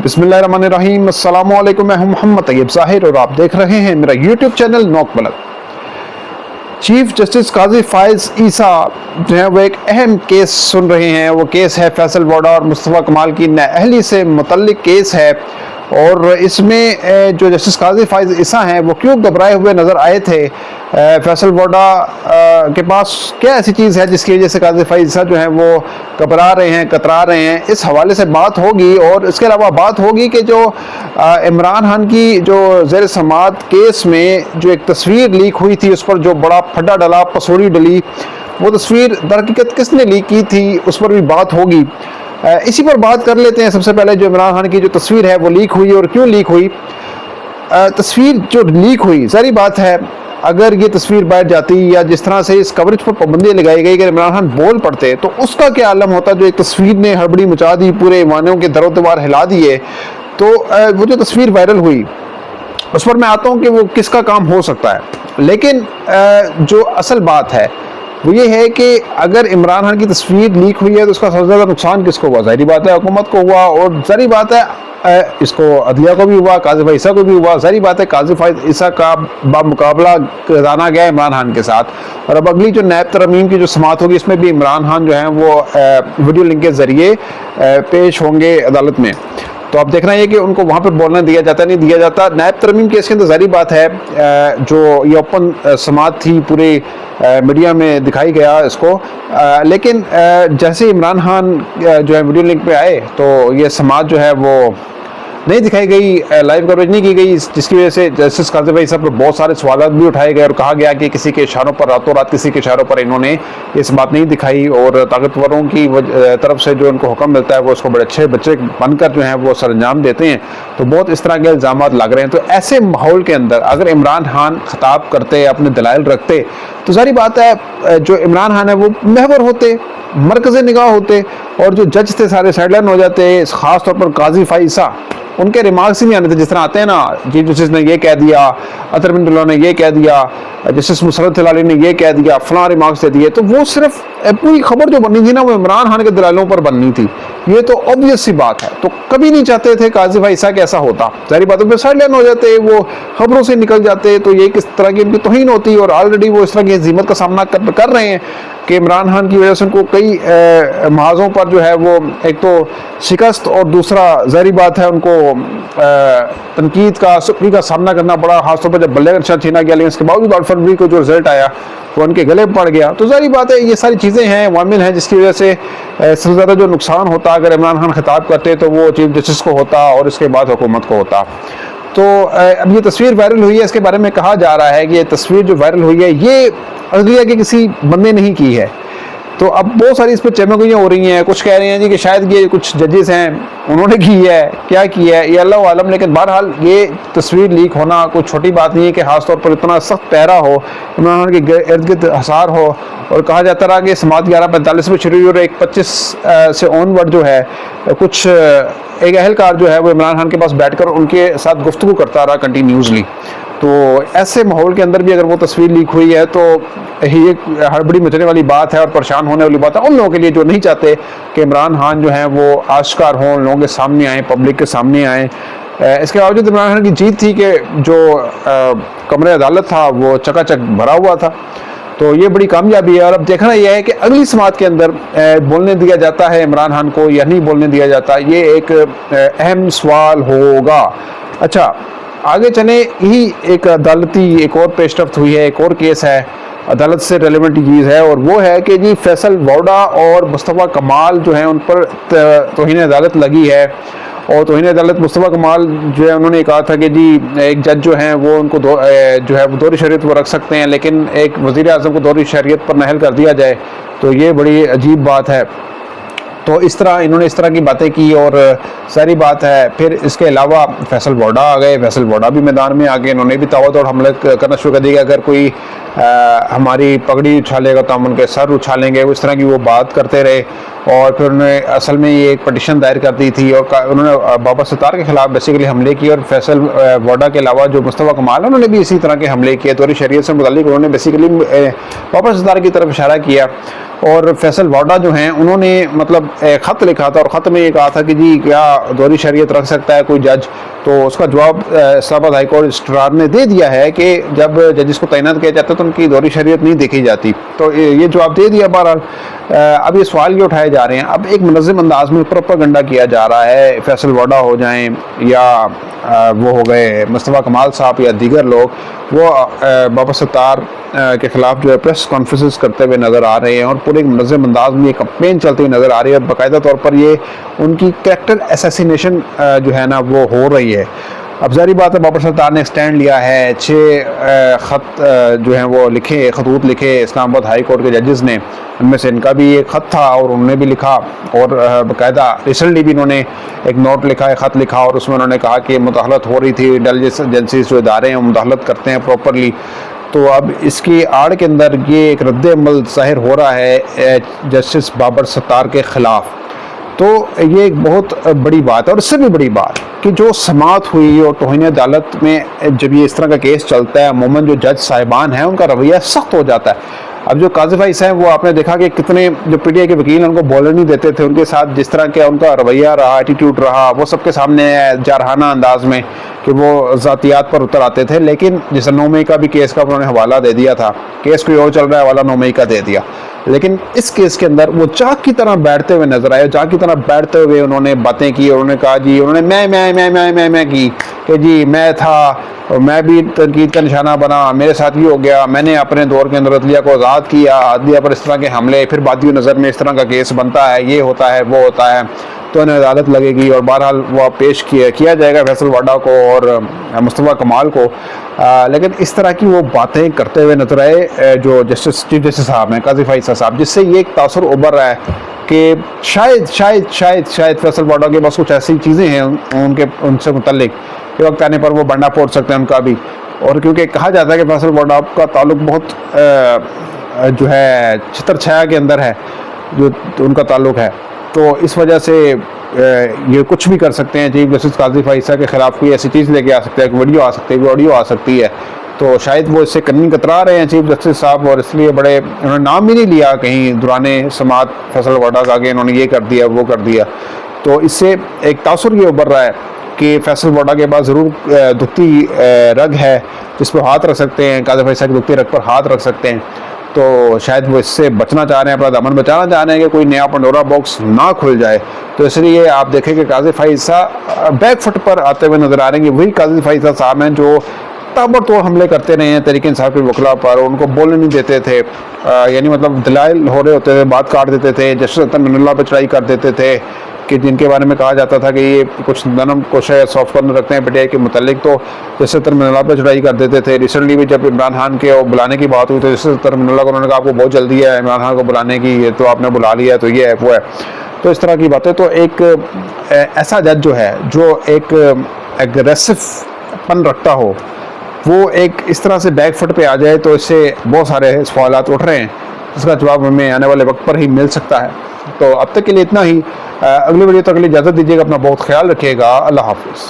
बिस्मिल्लाहिर्रहमानिर्रहीम। अस्सलामु अलैकुम। मैं हूं मोहम्मद तैयब ज़ाहिर और आप देख रहे हैं मेरा यूट्यूब चैनल नोक बलद। चीफ जस्टिस काजी फायज ईसा जो है वो एक अहम केस सुन रहे हैं। वो केस है फैसल वोडा और मुस्तफ़ा कमाल की नाअहली से मुतल्लिक केस है। और इसमें जो जस्टिस काजी फायज ईसा हैं वो क्यों घबराए हुए नज़र आए थे, फैसल वोडा के पास क्या ऐसी चीज़ है जिसकी वजह से काजी फायज ईसा जो हैं वो घबरा रहे हैं, कतरा रहे हैं, इस हवाले से बात होगी। और इसके अलावा बात होगी कि जो इमरान खान की जो ज़ेर समात केस में जो एक तस्वीर लीक हुई थी, उस पर जो बड़ा फड्डा डला, पसोड़ी डली, वो तस्वीर दरहकीकत किसने लीक की थी, उस पर भी बात होगी। इसी पर बात कर लेते हैं। सबसे पहले जो इमरान खान की जो तस्वीर है वो लीक हुई और क्यों लीक हुई। तस्वीर जो लीक हुई, सारी बात है, अगर ये तस्वीर बाहर जाती या जिस तरह से इस कवरेज पर पाबंदी लगाई गई, अगर इमरान खान बोल पड़ते तो उसका क्या आलम होता। जो एक तस्वीर ने हड़बड़ी मचा दी, पूरे ईमानों के दरो दीवार हिला दिए। तो वो जो तस्वीर वायरल हुई उस पर मैं आता हूँ कि वो किसका काम हो सकता है। लेकिन जो असल बात है वो ये है कि अगर इमरान खान की तस्वीर लीक हुई है तो उसका सबसे ज़्यादा नुकसान किसको हुआ। ज़ाहिर बात है हुकूमत को हुआ, और ज़ाहिर बात है इसको अदलिया को भी हुआ, काजी फायज ईसा को भी हुआ। ज़ाहिर बात है काजी फायज ईसा का बामुकाबला जाना गया इमरान खान के साथ। और अब अगली जो नैब तरमीम की जो समात होगी इसमें भी इमरान खान जो है वो वीडियो लिंक के ज़रिए पेश होंगे अदालत में। तो आप देख रहे हैं कि उनको वहाँ पर बोलना दिया जाता नहीं दिया जाता। नायब तरमीम केस के अंदर ज़ाहिर बात है जो ये ओपन समात थी, पूरे मीडिया में दिखाई गया इसको। लेकिन जैसे इमरान खान जो है वीडियो लिंक पे आए तो ये समात जो है वो नहीं दिखाई गई, लाइव कवरेज नहीं की गई, जिसकी वजह से जस्टिस काजी फायज साहब पर बहुत सारे सवाल भी उठाए गए और कहा गया कि किसी के इशारों पर, रातों रात किसी के इशारों पर इन्होंने इस बात नहीं दिखाई। और ताकतवरों की तरफ से जो उनको हुक्म मिलता है वो उसको बड़े अच्छे बच्चे बनकर जो है वो सरंजाम देते हैं। तो बहुत इस तरह के इल्ज़ाम लग रहे हैं। तो ऐसे माहौल के अंदर अगर इमरान खान खिताब करते, अपने दलाइल रखते, तो सारी बात है जो इमरान खान है वो महवर होते, मरकज़ निगाह होते, और जो जज थे सारे साइडलाइन हो जाते। ख़ास तौर पर काजी फायज ईसा, उनके रिमार्क्स ही नहीं आने थे। जिस तरह आते हैं ना, चीफ जस्टिस ने ये कह दिया, अतर बिन दुल्ला ने ये कह दिया, जस्टिस मुसरत हिलाली ने ये कह दिया, फलां रिमार्क्स दे दिए। तो वो सिर्फ पूरी खबर जो बननी थी ना वो इमरान खान के दलालों पर बननी थी। ये तो ऑब्वियस सी बात है। तो कभी नहीं चाहते थे काजी फायज ईसा कि ऐसा होता। सारी बातों पर साइडलाइन हो जाते, वो खबरों से निकल जाते। तो ये किस तरह की इनकी तौहीन होती। और ऑलरेडी वो इस तरह की हज़ीमत का सामना कर रहे हैं कि इमरान खान की वजह से उनको कई महाजों पर जो है वो एक तो शिकस्त, और दूसरा ज़ाहिर बात है उनको तनकीद का, सुखरी का सामना करना पड़ा। खासतौर पर जब बल्ले का छीना गया, लेकिन इसके बावजूद 8 फरवरी को जो रिजल्ट आया वो उनके गले पड़ गया। तो ज़ाहिर बात है ये सारी चीज़ें हैं, वामिल हैं, जिसकी वजह से सबसे ज़्यादा जो नुकसान होता अगर इमरान खान खिताब करते तो वो चीफ जस्टिस को होता और इसके बाद हुकूमत को होता। तो अब ये तस्वीर वायरल हुई है, इसके बारे में कहा जा रहा है कि ये तस्वीर जो वायरल हुई है ये अदलिया के किसी बंदे नहीं की है। तो अब बहुत सारी इस पर चमकोइयाँ हो रही हैं। कुछ कह रहे हैं जी कि शायद ये कुछ जजेस हैं उन्होंने की है, क्या की है ये अल्लाह आलम। लेकिन बहरहाल ये तस्वीर लीक होना कोई छोटी बात नहीं है कि खासतौर पर इतना सख्त पहरा हो, इमरान खान के इर्द गिर्द हसार हो। और कहा जाता रहा कि समात 11:45 में शुरू हुई और 1:25 से ऑनवर्ड जो है कुछ एक अहलकार जो है वो इमरान खान के पास बैठकर उनके साथ गुफ्तगू करता रहा कंटिन्यूसली। तो ऐसे माहौल के अंदर भी अगर वो तस्वीर लीक हुई है तो ये हड़बड़ी मचने वाली बात है और परेशान होने वाली बात है उन लोगों के लिए जो नहीं चाहते कि इमरान खान जो हैं वो आश्कार हों, लोगों के सामने आए, पब्लिक के सामने आए। इसके बावजूद इमरान खान की जीत थी कि जो कमरे अदालत था वो चकाचक भरा हुआ था। तो ये बड़ी कामयाबी है। और अब देखना यह है कि अगली समात के अंदर बोलने दिया जाता है इमरान खान को या नहीं बोलने दिया जाता, ये एक अहम सवाल होगा। अच्छा, आगे चले, यही एक अदालती एक और पेशरफ्त हुई है, एक और केस है अदालत से रेलिवेंट चीज़ है, और वो है कि जी फैसल वोडा और मुस्तफ़ा कमाल जो है उन पर तौहीन अदालत लगी है। और तौहीन अदालत मुस्तफ़ा कमाल जो है उन्होंने कहा था कि जी एक जज जो हैं वो उनको जो है वो दोहरी शरीयत वो रख सकते हैं, लेकिन एक वज़ीर आज़म को दोहरी शरीयत पर नाअहल कर दिया जाए तो ये बड़ी अजीब बात है। तो इस तरह इन्होंने इस तरह की बातें की। और सारी बात है फिर इसके अलावा फैसल वोडा आ गए। फैसल वोडा भी मैदान में आ गए, इन्होंने भी ताबड़तोड़ हमला करना शुरू कर दिया। अगर कोई ہماری پگڑی اچھالے گا تو ہم ان کے سر اچھالیں گے، اس طرح کی وہ بات کرتے رہے. اور پھر انہوں نے اصل میں یہ ایک پٹیشن دائر کر دی تھی اور انہوں نے بابر ستار کے خلاف بیسیکلی حملے کیے. اور فیصل ووڈا کے علاوہ جو مصطفیٰ کمال انہوں نے بھی اسی طرح کے حملے کیے. توری شریعت سے متعلق انہوں نے بیسیکلی بابر ستار کی طرف اشارہ کیا. اور فیصل ووڈا جو ہیں انہوں نے مطلب خط لکھا تھا اور خط میں یہ کہا تھا کہ جی کیا دوہری شریعت رکھ سکتا ہے کوئی جج. تو اس کا جواب اسلام آباد ہائی کورٹ رجسٹرار نے دے دیا ہے کہ جب ججز کو تعینات کیا جاتا ہے تو ان کی دوہری شریعت نہیں دیکھی جاتی. تو یہ جواب دے دیا. بہرحال اب یہ سوال یہ اٹھائے جا رہے ہیں. اب ایک منظم انداز میں پروپیگنڈا کیا جا رہا ہے. فیصل ووڈا ہو جائیں یا وہ ہو گئے مصطفیٰ کمال صاحب یا دیگر لوگ، وہ بابر ستار کے خلاف جو ہے پریس کانفرنسز کرتے ہوئے نظر آ رہے ہیں اور پورے ایک منظم انداز میں یہ کمپین چلتی ہوئی نظر آ رہی ہے. باقاعدہ طور پر یہ ان کی کریکٹر اسیسینیشن جو ہے نا وہ ہو رہی ہے. اب ظاہری بات ہے بابر ستار نے ایکسٹینڈ لیا ہے. 6 خط جو ہیں وہ لکھے، خطوط لکھے اسلام آباد ہائی کورٹ کے ججز نے. ان میں سے ان کا بھی ایک خط تھا اور انہوں نے بھی لکھا اور باقاعدہ ریسنٹلی بھی انہوں نے ایک نوٹ لکھا ہے، خط لکھا، اور اس میں انہوں نے کہا کہ مداخلت ہو رہی تھی، انٹیلیجنس ایجنسیز جو ادارے ہیں وہ مداخلت کرتے ہیں پراپرلی. تو اب اس کی آڑ کے اندر یہ ایک رد عمل ظاہر ہو رہا ہے جسٹس بابر ستار کے خلاف. تو یہ ایک بہت بڑی بات ہے. اور اس سے بھی بڑی بات کہ جو سماعت ہوئی اور توہین عدالت میں جب یہ اس طرح کا کیس چلتا ہے عموماً جو جج صاحبان ہیں ان کا رویہ سخت ہو جاتا ہے. اب جو قاضی بھائی صاحب وہ آپ نے دیکھا کہ کتنے جو پی ٹی آئی کے وکیل ان کو بولنے نہیں دیتے تھے، ان کے ساتھ جس طرح کا ان کا رویہ رہا، ایٹیٹیوڈ رہا، وہ سب کے سامنے جارحانہ انداز میں کہ وہ ذاتیات پر اتر آتے تھے. لیکن جیسے 9 مئی کا بھی کیس کا انہوں نے حوالہ دے دیا تھا، کیس کوئی اور چل رہا ہے، حوالہ 9 مئی کا دے دیا. لیکن اس کیس کے اندر وہ چاک کی طرح بیٹھتے ہوئے نظر آئے. چاک کی طرح بیٹھتے ہوئے انہوں نے باتیں کی اور انہوں نے کہا جی انہوں نے میں کی کہ جی میں تھا اور میں بھی تنقید کا نشانہ بنا، میرے ساتھ یہ ہو گیا، میں نے اپنے دور کے اندر عدلیہ کو آزاد کیا، عدلیہ پر اس طرح کے حملے، پھر بادی نظر میں اس طرح کا کیس بنتا ہے، یہ ہوتا ہے وہ ہوتا ہے تو انہیں عدالت لگے گی. اور بہرحال وہ پیش کیا جائے گا فیصل ووڈا کو اور مصطفیٰ کمال کو. لیکن اس طرح کی وہ باتیں کرتے ہوئے نظر آئے جو چیف جسٹس صاحب ہیں قاضی فائز صاحب، جس سے یہ ایک تاثر ابھر رہا ہے کہ شاید فیصل ووڈا کے بس کچھ ایسی چیزیں ہیں ان سے متعلق کہ وقت آنے پر وہ بنڈا پھوڑ سکتے ہیں ان کا بھی. اور کیونکہ کہا جاتا ہے کہ فیصل ووڈا کا تعلق بہت جو ہے چھتر چھایا کے اندر ہے، جو ان کا تعلق ہے، تو اس وجہ سے یہ کچھ بھی کر سکتے ہیں. چیف جسٹس قاضی فائز کے خلاف کوئی ایسی چیز لے کے آ سکتا ہے، ایک ویڈیو آ سکتی ہے، کوئی آڈیو آ سکتی ہے. تو شاید وہ اس سے کنی کترا رہے ہیں چیف جسٹس صاحب، اور اس لیے بڑے انہوں نے نام بھی نہیں لیا کہیں دوران سماعت فیصل ووڈا کا کہ انہوں نے یہ کر دیا وہ کر دیا. تو اس سے ایک تاثر یہ ابھر رہا ہے کہ فیصل ووڈا کے پاس ضرور دکھتی رگ ہے جس پہ ہاتھ رکھ سکتے ہیں، قاضی فائز کی دکھتی رگ پر ہاتھ رکھ سکتے ہیں. تو شاید وہ اس سے بچنا چاہ رہے ہیں، اپنا دامن بچانا چاہ رہے ہیں کہ کوئی نیا پنڈورا باکس نہ کھل جائے. تو اس لیے آپ دیکھیں کہ قاضی فائز بیک فٹ پر آتے ہوئے نظر آ رہے ہیں کہ وہی قاضی فائز صاحب ہیں جو تابڑ توڑ حملے کرتے رہے ہیں تحریک انصاف کے وکلاء پر، اور ان کو بولنے نہیں دیتے تھے. یعنی مطلب دلائل ہو رہے ہوتے تھے، بات کاٹ دیتے تھے، جسٹس اطہر من اللہ پہ چڑھائی کر دیتے تھے کہ جن کے بارے میں کہا جاتا تھا کہ یہ کچھ نرم کوشش سافٹ کارنر رکھتے ہیں پی ٹی آئی کے متعلق، تو جسٹس اطہر من اللہ پہ چڑھائی کر دیتے تھے. ریسنٹلی بھی جب عمران خان کے بلانے کی بات ہوئی تو جسٹس اطہر من اللہ کو انہوں نے کہا آپ کو بہت جلدی ہے عمران خان کو بلانے کی، تو آپ نے بلا لیا تو یہ ہے وہ ہے. تو اس طرح کی باتیں. تو ایک ایسا جج جو ہے جو ایک ایگریسو پن رکھتا ہو، وہ ایک اس طرح سے بیک فٹ پہ آ جائے تو اس سے بہت سارے سوالات اٹھ رہے ہیں جس کا جواب ہمیں آنے والے وقت پر ہی مل سکتا ہے. تو اب تک کے لیے اتنا ہی. اگلی ویڈیو تک کے لیے اجازت دیجیے گا. اپنا بہت خیال رکھیے گا. اللہ حافظ.